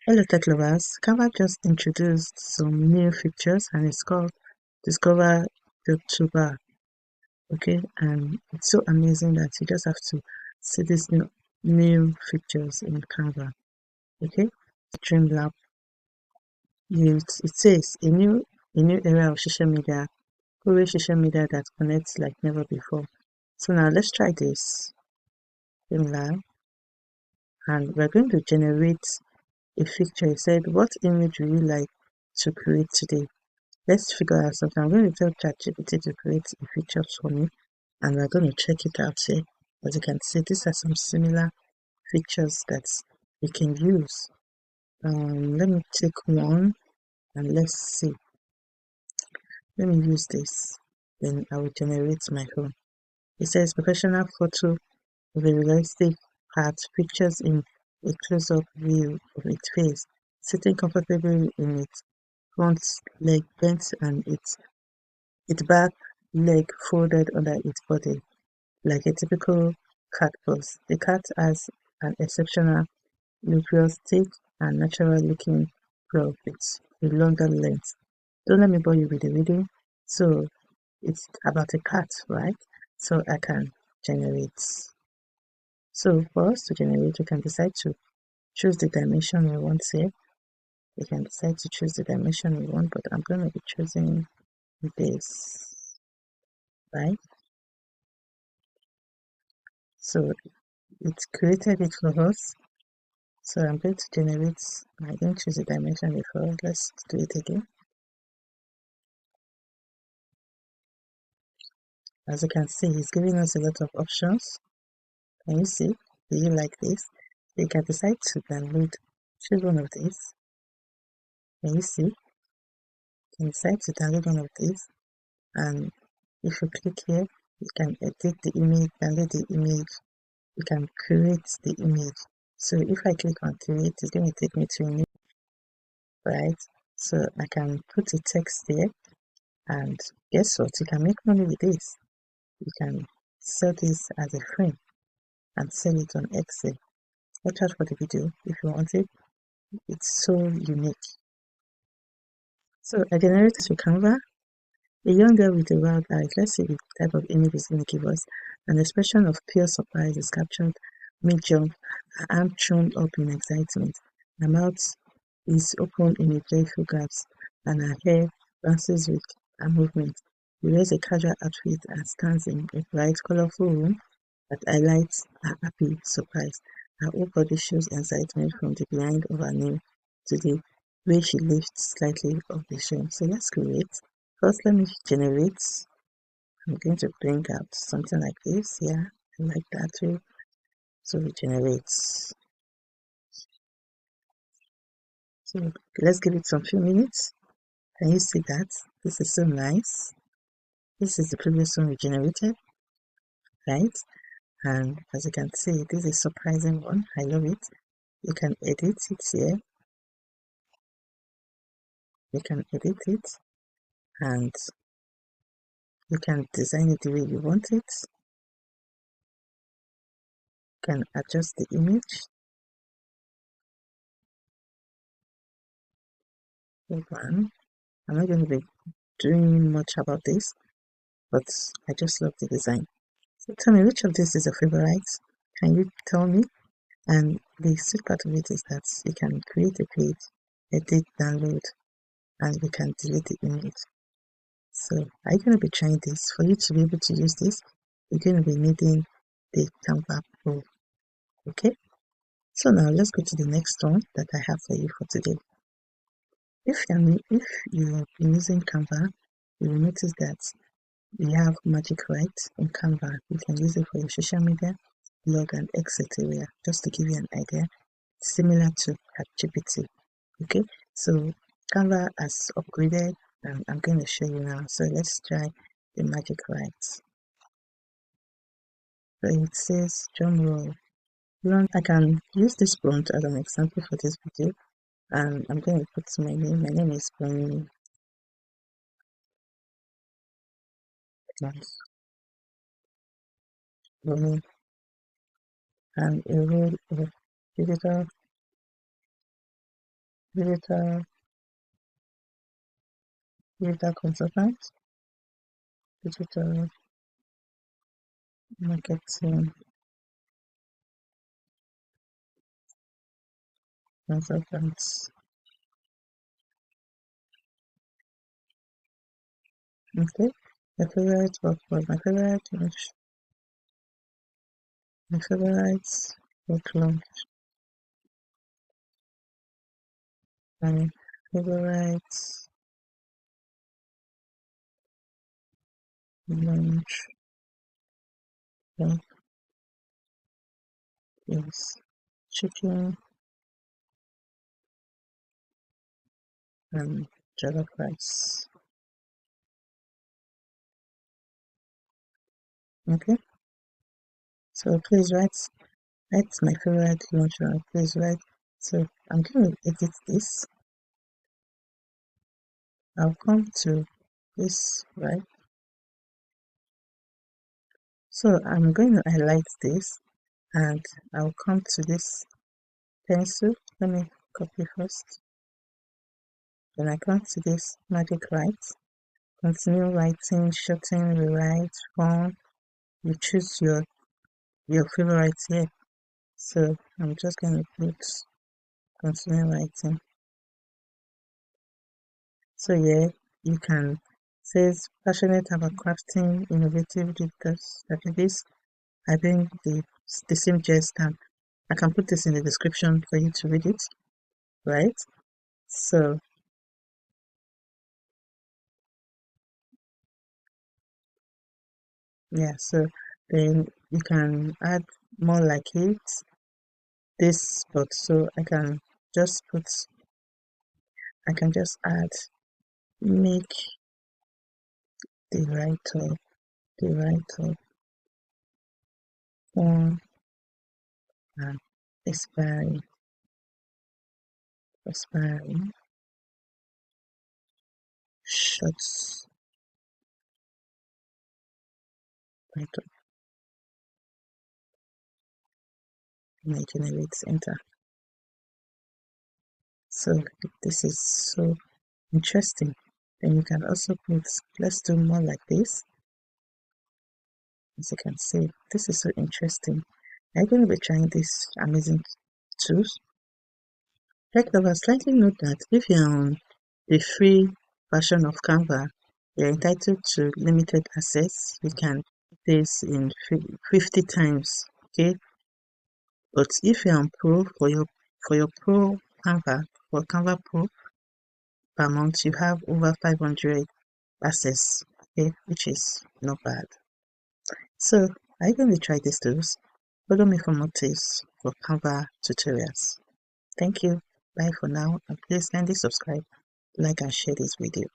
Hello tech lovers, Canva just introduced some new features and it's called Discover Droptober. Okay, and it's so amazing that you just have to see these new features in Canva. Okay, Streamlab. It says a new era of social media, always social media that connects like never before. So now let's try this Streamlab, and we're going to generate a picture. It said, what image would you like to create today? Let's figure out something. I'm going to tell ChatGPT to create a picture for me, and we're going to check it out here. As you can see, these are some similar features that we can use. Let me take one and let's see. Let me use this. Then I will generate my own. It says professional photo of a realistic heart, pictures in a close-up view of its face, sitting comfortably in its front leg bent and its back leg folded under its body, like a typical cat pose. The cat has an exceptional, luxurious, thick, and natural-looking fur with a longer length. Don't let me bore you with the reading. So it's about a cat, right? So I can generate. So for us to generate, we can decide to choose the dimension we want here. We can decide to choose the dimension we want, but I'm going to be choosing this, right? So it created it for us. So I'm going to generate, I didn't choose a dimension before, let's do it again. As you can see, it's giving us a lot of options. Can you see? Do you like this? You can decide to download, choose one of these. Can you see? You can decide to download one of these, and if you click here, you can edit the image, download the image, you can create the image. So if I click on create, it's going to take me to a new, right? So I can put a text here, and guess what? You can make money with this. You can sell this as a frame and sell it on Excel. Watch out for the video if you want it. It's so unique. So I generated to Canva a young girl with a wild eyes. Let's see the type of image it's going to give us. An expression of pure surprise is captured mid-jump, her arm thrown up in excitement. Her mouth is open in a playful gasp, and her hair bounces with her movement. She wears a casual outfit and stands in a bright, colorful room that highlights her happy surprise. Her whole body shows excitement from the behind of her nail to the way she lifts slightly off the shell. So let's create. First, let me generate. I'm going to bring out something like this. Yeah, I like that too. So we generate. So let's give it some few minutes. Can you see that? This is so nice. This is the previous one we generated, right? And as you can see, this is a surprising one. I love it. You can edit it here. You can edit it and you can design it the way you want it. You can adjust the image. Hold on. I'm not going to be doing much about this, but I just love the design. So tell me, which of these is your favorite? Can you tell me? And the sweet part of it is that you can create a page, edit, download, and you can delete the image. So are you going to be trying this? For you to be able to use this, you're going to be needing the Canva Pro. Okay? So now let's go to the next one that I have for you for today. If you're using Canva, you will notice that we have magic rights in Canva. You can use it for your social media, blog, and etc. Just to give you an idea, similar to ChatGPT. Okay, so Canva has upgraded, and I'm going to show you now. So let's try the magic rights. So it says drum roll. I can use this prompt as an example for this video, and I'm going to put my name. My name is Bonnie. Bonnie, and a role of digital digital consultant, digital marketing consultants. Okay, my favorite workflow, my favorite workflow, my favorite launch is chicken and jollof rice. Okay, so please write my favorite launch. Please write. So I'm going to edit this. I'll come to this, right? So I'm going to highlight this and I'll come to this pencil. Let me copy first. Then I come to this magic write. Continue writing, shorten, rewrite, font. You choose your favorite here. So I'm just going to put continue writing. So yeah, you can says passionate about crafting innovative digital strategies. I think the same gist and I can put this in the description for you to read it, right? So yeah, so then you can add more like it this but so I can just add make the write-up fun and inspiring shots write-up my generates enter. So this is so interesting. Then you can also put let's do more like this. As you can see, this is so interesting. I'm going to be trying this amazing tools. Take over slightly note that if you're on the free version of Canva, you're entitled to limited access. You can do this in 50 times. Okay, but if you're on Pro for your Pro Canva for Canva Pro per month, you have over 500 access. Okay, which is not bad. So I'm going to try these tools. Follow me for more tips for Canva tutorials. Thank you. Bye for now and please kindly subscribe, like and share this video.